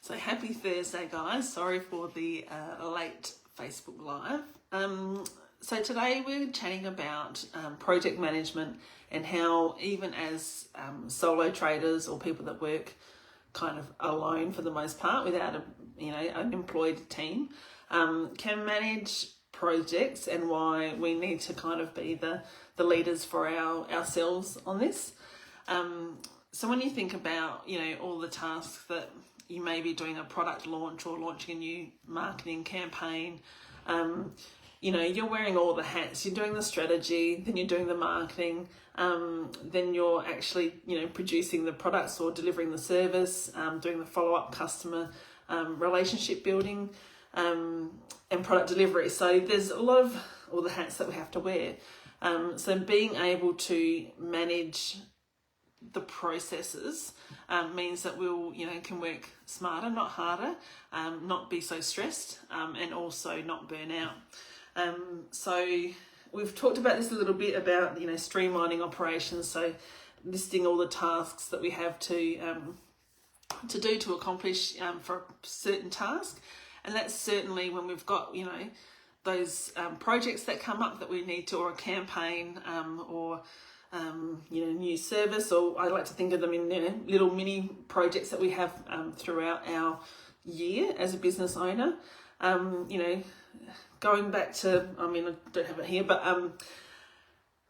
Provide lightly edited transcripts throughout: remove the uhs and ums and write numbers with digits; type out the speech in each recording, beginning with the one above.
So happy Thursday, guys. Sorry for the late Facebook Live. So today we're chatting about project management and how even as solo traders or people that work kind of alone for the most part without an employed team can manage projects, and why we need to kind of be the leaders for ourselves on this. So when you think about, all the tasks that you may be doing, a product launch or launching a new marketing campaign, you're wearing all the hats. You're doing the strategy, then you're doing the marketing, then you're actually, producing the products or delivering the service, doing the follow-up customer relationship building, and product delivery. So there's a lot of all the hats that we have to wear. So being able to manage the processes means that we'll can work smarter, not harder, not be so stressed, and also not burn out. So we've talked about this a little bit about streamlining operations, so listing all the tasks that we have to do to accomplish for a certain task. And that's certainly when we've got those projects that come up that we need to, or a campaign, or new service, or I like to think of them in little mini projects that we have throughout our year as a business owner. Going back to, I don't have it here, but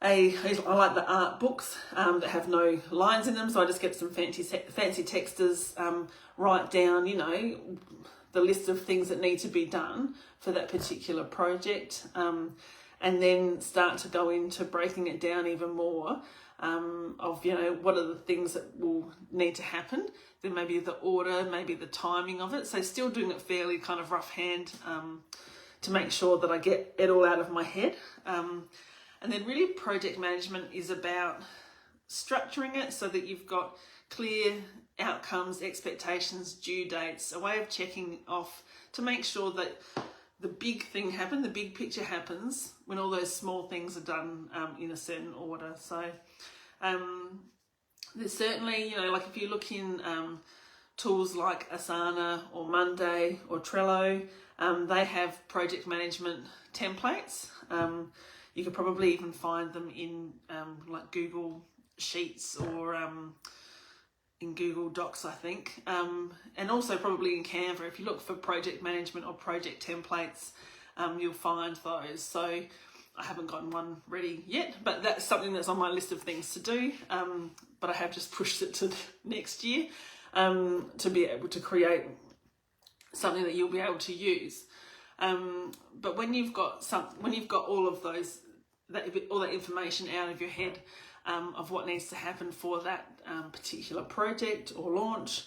I like the art books that have no lines in them, so I just get some fancy texters, write down the list of things that need to be done for that particular project, and then start to go into breaking it down even more, of what are the things that will need to happen, then maybe the order, maybe the timing of it. So still doing it fairly kind of rough hand, to make sure that I get it all out of my head. And then really project management is about structuring it so that you've got clear outcomes, expectations, due dates, a way of checking off to make sure that the big thing happens, the big picture happens when all those small things are done in a certain order. So there's certainly, like if you look in tools like Asana or Monday or Trello, they have project management templates. You could probably even find them in like Google Sheets or in Google Docs, I think, and also probably in Canva. If you look for project management or project templates, you'll find those. So I haven't gotten one ready yet, but that's something that's on my list of things to do. But I have just pushed it to next year to be able to create something that you'll be able to use. But when you've got all of those, all that information out of your head, of what needs to happen for that particular project or launch,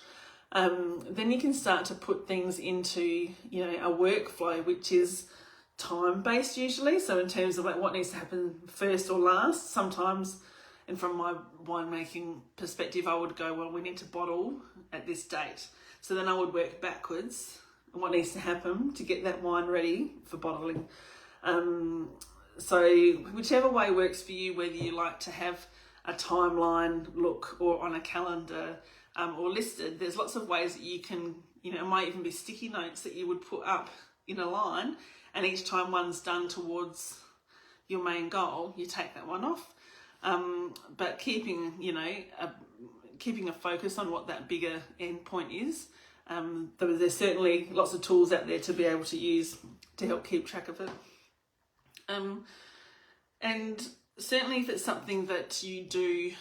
then you can start to put things into a workflow which is time-based usually. So in terms of like what needs to happen first or last, sometimes, and from my winemaking perspective, I would go, well, we need to bottle at this date. So then I would work backwards on what needs to happen to get that wine ready for bottling. So whichever way works for you, whether you like to have a timeline look or on a calendar, or listed, there's lots of ways that you can, it might even be sticky notes that you would put up in a line, and each time one's done towards your main goal, you take that one off. But keeping a focus on what that bigger end point is. There's certainly lots of tools out there to be able to use to help keep track of it. And certainly if it's something that you do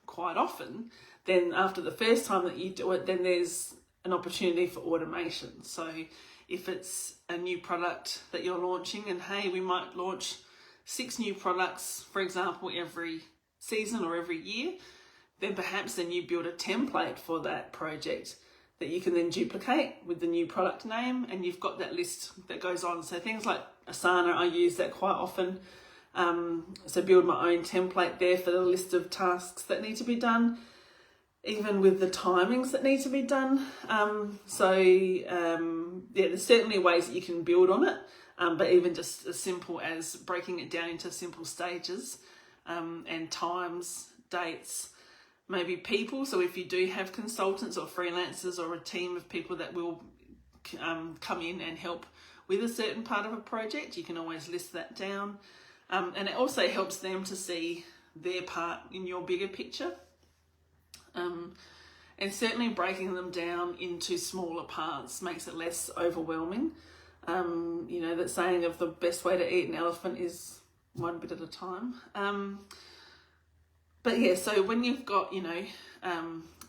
quite often, then after the first time that you do it, then there's an opportunity for automation. So if it's a new product that you're launching, and hey, we might launch 6 new products, for example, every season or every year, then perhaps you build a template for that project that you can then duplicate with the new product name, and you've got that list that goes on. So things like Asana, I use that quite often. So build my own template there for the list of tasks that need to be done, even with the timings that need to be done. There's certainly ways that you can build on it, but even just as simple as breaking it down into simple stages, and times, dates, maybe people. So if you do have consultants or freelancers or a team of people that will come in and help with a certain part of a project, you can always list that down. And it also helps them to see their part in your bigger picture. And certainly breaking them down into smaller parts makes it less overwhelming. You know, that saying of the best way to eat an elephant is one bit at a time. But yeah, so when you've got, you know,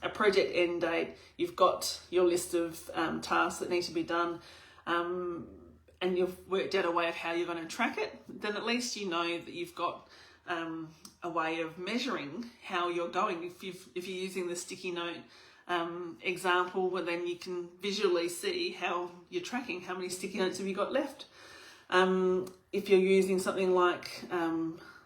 a project end date, you've got your list of tasks that need to be done, and you've worked out a way of how you're going to track it, then at least you know that you've got a way of measuring how you're going. If you're using the sticky note example, well, then you can visually see how you're tracking, how many sticky notes have you got left. If you're using something like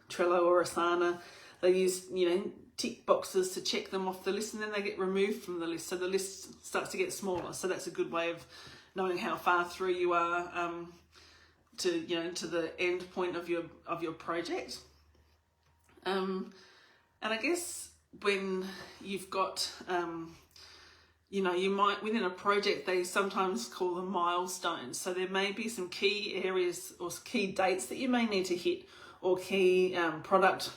Trello or Asana, they use, you know, tick boxes to check them off the list, and then they get removed from the list, so the list starts to get smaller. So that's a good way of knowing how far through you are to, you know, to the end point of your project. And I guess when you've got you know, you might, within a project, they sometimes call them milestones. So there may be some key areas or key dates that you may need to hit, or key product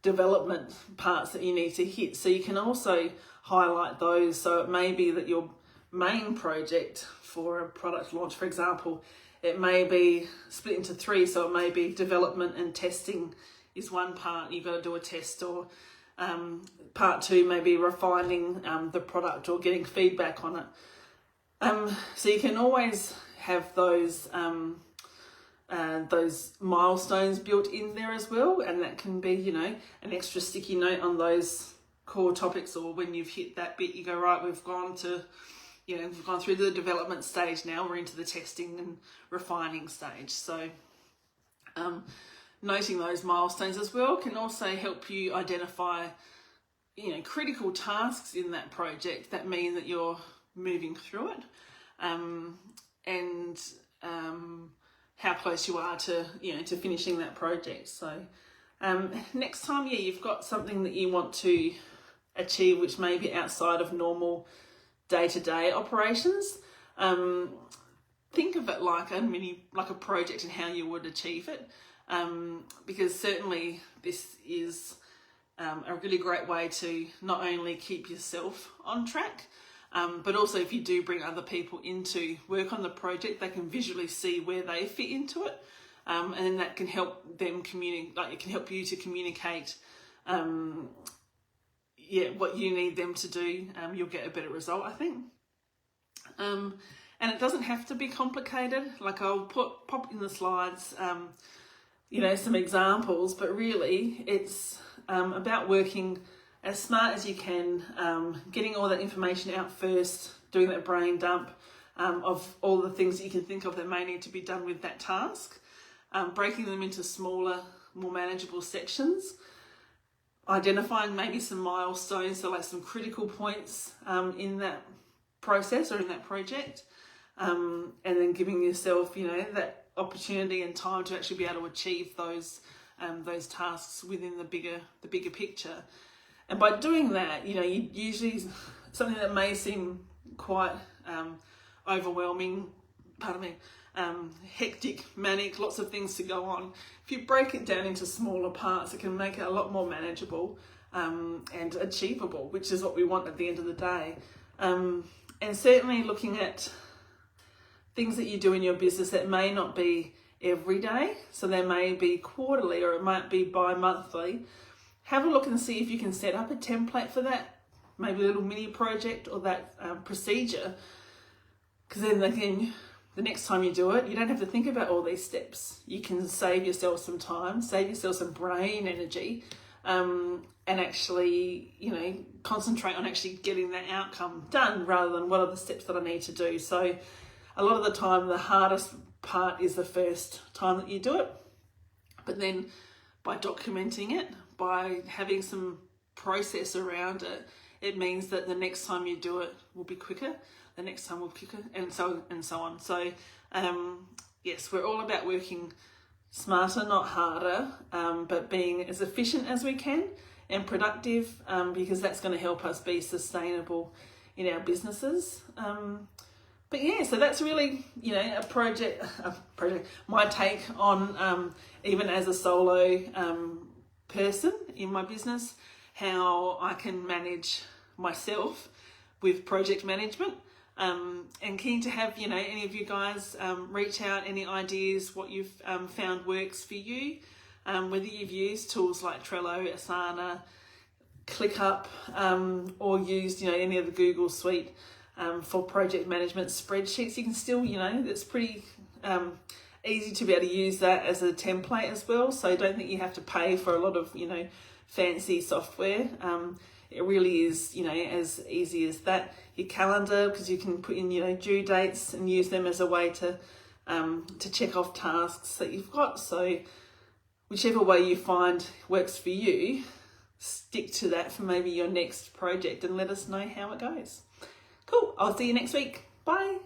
development parts that you need to hit. So you can also highlight those. So it may be that your main project for a product launch, for example, it may be split into 3. So it may be development and testing is one part. You've got to do a test, or part 2 may be refining the product or getting feedback on it. So you can always have those milestones built in there as well, and that can be, you know, an extra sticky note on those core topics, or when you've hit that bit, you go, right, we've gone to, you know, we've gone through the development stage, now we're into the testing and refining stage. So noting those milestones as well can also help you identify, you know, critical tasks in that project that mean that you're moving through it, and how close you are to, you know, to finishing that project. So next time, yeah, you've got something that you want to achieve which may be outside of normal day-to-day operations, think of it like a project and how you would achieve it. Because certainly this is a really great way to not only keep yourself on track, but also if you do bring other people in to work on the project, they can visually see where they fit into it, and then that can help them communicate. Like, it can help you to communicate, what you need them to do. You'll get a better result, I think. And it doesn't have to be complicated. Like, I'll pop in the slides, you know, some examples, but really it's about working as smart as you can, getting all that information out first, doing that brain dump of all the things that you can think of that may need to be done with that task, breaking them into smaller, more manageable sections, identifying maybe some milestones, so like some critical points in that process or in that project, and then giving yourself, you know, that opportunity and time to actually be able to achieve those tasks within the bigger picture. And by doing that, you know, you usually, something that may seem quite overwhelming, hectic, manic, lots of things to go on, if you break it down into smaller parts, it can make it a lot more manageable and achievable, which is what we want at the end of the day. And certainly looking at things that you do in your business that may not be every day, so they may be quarterly or it might be bi-monthly. Have a look and see if you can set up a template for that, maybe a little mini project or that procedure, because then again, the next time you do it, you don't have to think about all these steps. You can save yourself some time, save yourself some brain energy, and actually, you know, concentrate on actually getting that outcome done rather than what are the steps that I need to do. So a lot of the time, the hardest part is the first time that you do it, but then by documenting it, by having some process around it, it means that the next time you do it will be quicker, the next time will be quicker, and so on. So yes, we're all about working smarter, not harder, but being as efficient as we can and productive, because that's going to help us be sustainable in our businesses. But yeah, so that's really, a project, my take on, even as a solo person in my business, how I can manage myself with project management. And keen to have, any of you guys reach out, any ideas, what you've found works for you, whether you've used tools like Trello, Asana, ClickUp, or used, any of the Google suite for project management spreadsheets. You can still, it's pretty easy to be able to use that as a template as well. So I don't think you have to pay for a lot of, fancy software. It really is, as easy as that. Your calendar, because you can put in, due dates and use them as a way to check off tasks that you've got. So whichever way you find works for you, stick to that for maybe your next project and let us know how it goes. Cool. I'll see you next week. Bye.